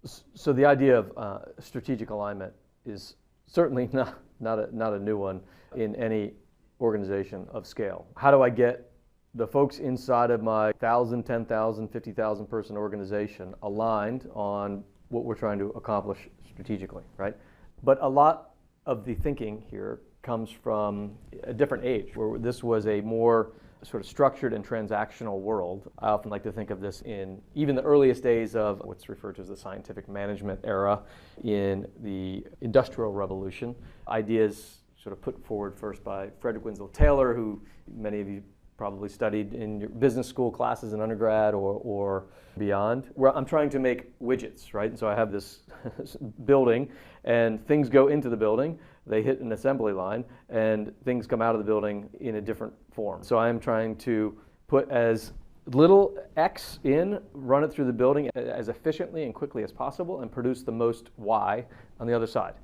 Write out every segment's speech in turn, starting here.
So the idea of strategic alignment is certainly not a new one in any organization of scale. How do I get the folks inside of my 1,000, 10,000, 50,000 person organization aligned on what we're trying to accomplish strategically, right? But a lot of the thinking here comes from a different age, where this was a more sort of structured and transactional world. I often like to think of this in even the earliest days of what's referred to as the scientific management era in the Industrial Revolution. Ideas sort of put forward first by Frederick Winslow Taylor, who many of you probably studied in your business school classes in undergrad or beyond, where I'm trying to make widgets, right? And so I have this building, and things go into the building, they hit an assembly line, and things come out of the building in a different form. So I'm trying to put as little X in, run it through the building as efficiently and quickly as possible, and produce the most Y on the other side.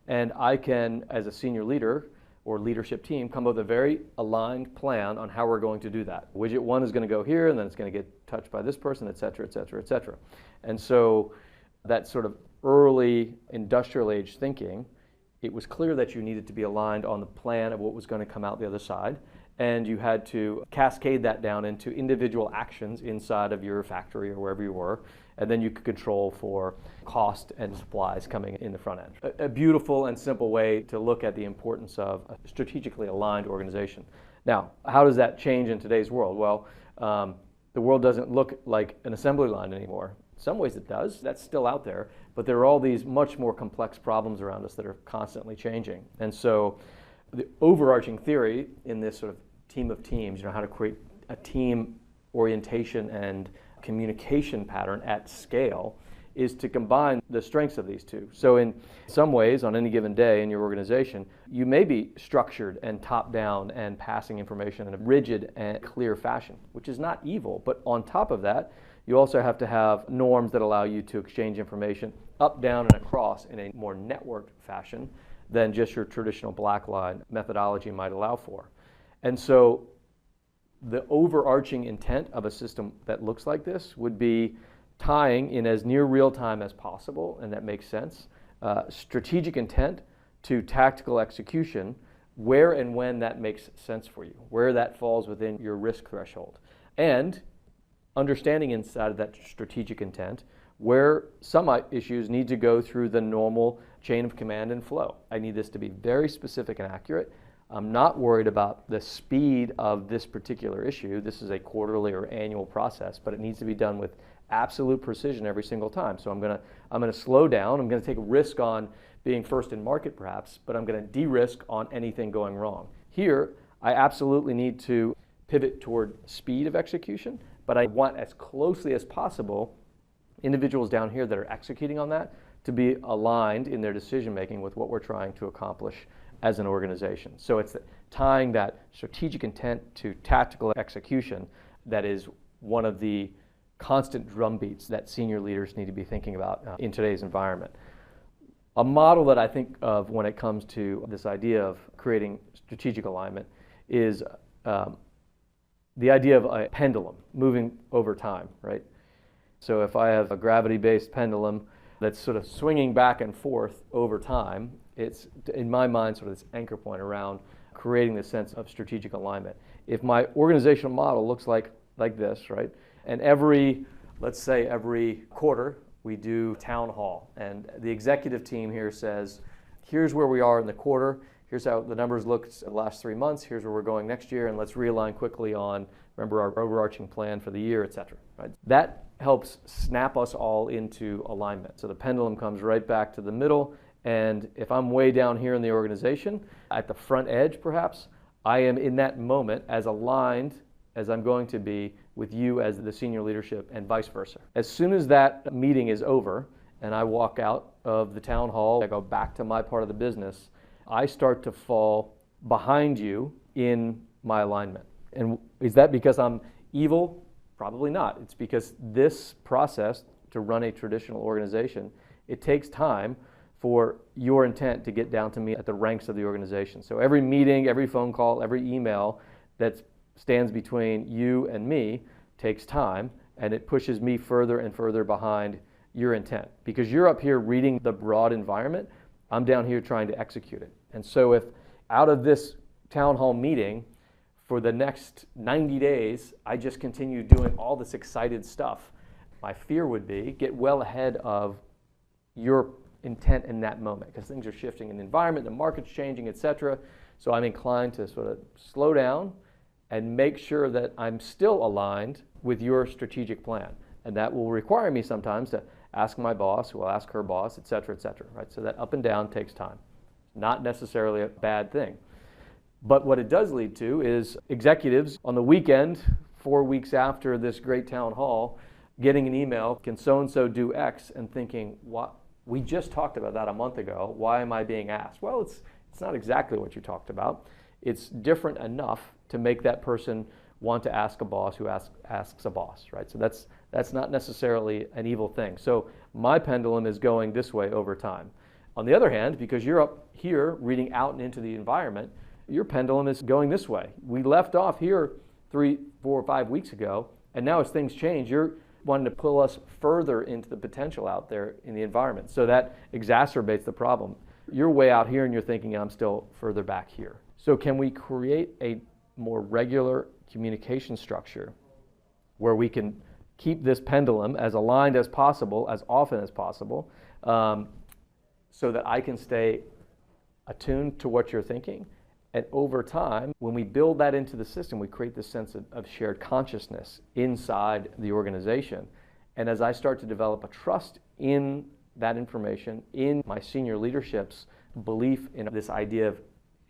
And I can, as a senior leader or leadership team, come up with a very aligned plan on how we're going to do that. Widget 1 is going to go here, and then it's going to get touched by this person, et cetera, et cetera, et cetera. And so that sort of early industrial age thinking, it was clear that you needed to be aligned on the plan of what was going to come out the other side, and you had to cascade that down into individual actions inside of your factory or wherever you were, and then you could control for cost and supplies coming in the front end. A beautiful and simple way to look at the importance of a strategically aligned organization. Now, how does that change in today's world? Well, the world doesn't look like an assembly line anymore. In some ways it does, that's still out there, but there are all these much more complex problems around us that are constantly changing. And so the overarching theory in this sort of team of teams, how to create a team orientation and communication pattern at scale, is to combine the strengths of these two. So in some ways, on any given day in your organization, you may be structured and top-down and passing information in a rigid and clear fashion, which is not evil. But on top of that, you also have to have norms that allow you to exchange information up, down, and across in a more networked fashion than just your traditional black line methodology might allow for. And so the overarching intent of a system that looks like this would be tying in as near real time as possible, and that makes sense, strategic intent to tactical execution, where and when that makes sense for you, where that falls within your risk threshold. And understanding inside of that strategic intent where some issues need to go through the normal chain of command and flow. I need this to be very specific and accurate. I'm not worried about the speed of this particular issue. This is a quarterly or annual process, but it needs to be done with absolute precision every single time. So I'm going to slow down. I'm going to take a risk on being first in market perhaps, but I'm going to de-risk on anything going wrong. Here, I absolutely need to pivot toward speed of execution, but I want as closely as possible individuals down here that are executing on that to be aligned in their decision making with what we're trying to accomplish as an organization. So it's tying that strategic intent to tactical execution that is one of the constant drumbeats that senior leaders need to be thinking about in today's environment. A model that I think of when it comes to this idea of creating strategic alignment is the idea of a pendulum moving over time, right? So if I have a gravity-based pendulum that's sort of swinging back and forth over time, it's, in my mind, sort of this anchor point around creating this sense of strategic alignment. If my organizational model looks like this, right, and let's say every quarter, we do town hall, and the executive team here says, here's where we are in the quarter, here's how the numbers looked the last 3 months, here's where we're going next year, and let's realign quickly on, remember, our overarching plan for the year, et cetera. Right? That helps snap us all into alignment. So the pendulum comes right back to the middle, and if I'm way down here in the organization, at the front edge perhaps, I am in that moment as aligned as I'm going to be with you as the senior leadership and vice versa. As soon as that meeting is over and I walk out of the town hall, I go back to my part of the business, I start to fall behind you in my alignment. And is that because I'm evil? Probably not. It's because this process to run a traditional organization, it takes time for your intent to get down to me at the ranks of the organization. So every meeting, every phone call, every email that stands between you and me takes time, and it pushes me further and further behind your intent, because you're up here reading the broad environment. I'm down here trying to execute it. And so if out of this town hall meeting for the next 90 days, I just continue doing all this excited stuff, my fear would be get well ahead of your intent in that moment, because things are shifting in the environment, the market's changing, etc. So I'm inclined to sort of slow down and make sure that I'm still aligned with your strategic plan. And that will require me sometimes to ask my boss, who will ask her boss, etc., right? So that up and down takes time. Not necessarily a bad thing. But what it does lead to is executives on the weekend, 4 weeks after this great town hall, getting an email, can so-and-so do X, and thinking, what? We just talked about that a month ago. Why am I being asked? Well, it's not exactly what you talked about. It's different enough to make that person want to ask a boss who asks a boss, right? So that's not necessarily an evil thing. So my pendulum is going this way over time. On the other hand, because you're up here reading out and into the environment, your pendulum is going this way. We left off here 3, 4, 5 weeks ago, and now as things change, you're wanting to pull us further into the potential out there in the environment. So that exacerbates the problem. You're way out here and you're thinking I'm still further back here. So can we create a more regular communication structure where we can keep this pendulum as aligned as possible, as often as possible, so that I can stay attuned to what you're thinking? And over time, when we build that into the system, we create this sense of shared consciousness inside the organization. And as I start to develop a trust in that information, in my senior leadership's belief in this idea of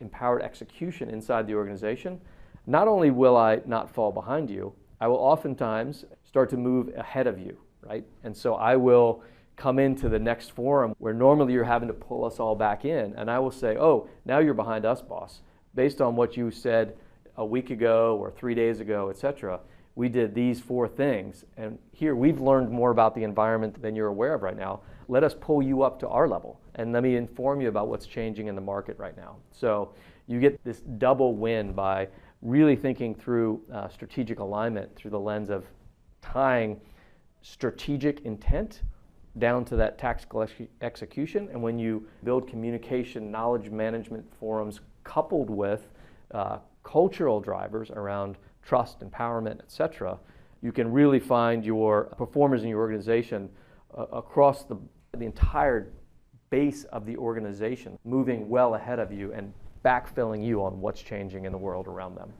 empowered execution inside the organization, not only will I not fall behind you, I will oftentimes start to move ahead of you, right? And so I will come into the next forum where normally you're having to pull us all back in, and I will say, oh, now you're behind us, boss. Based on what you said a week ago or 3 days ago, etc., we did these 4 things, and here we've learned more about the environment than you're aware of right now. Let us pull you up to our level, and let me inform you about what's changing in the market right now. So you get this double win by really thinking through strategic alignment through the lens of tying strategic intent down to that tactical execution. And when you build communication, knowledge management forums coupled with cultural drivers around trust, empowerment, etc., you can really find your performers in your organization across the entire base of the organization moving well ahead of you and backfilling you on what's changing in the world around them.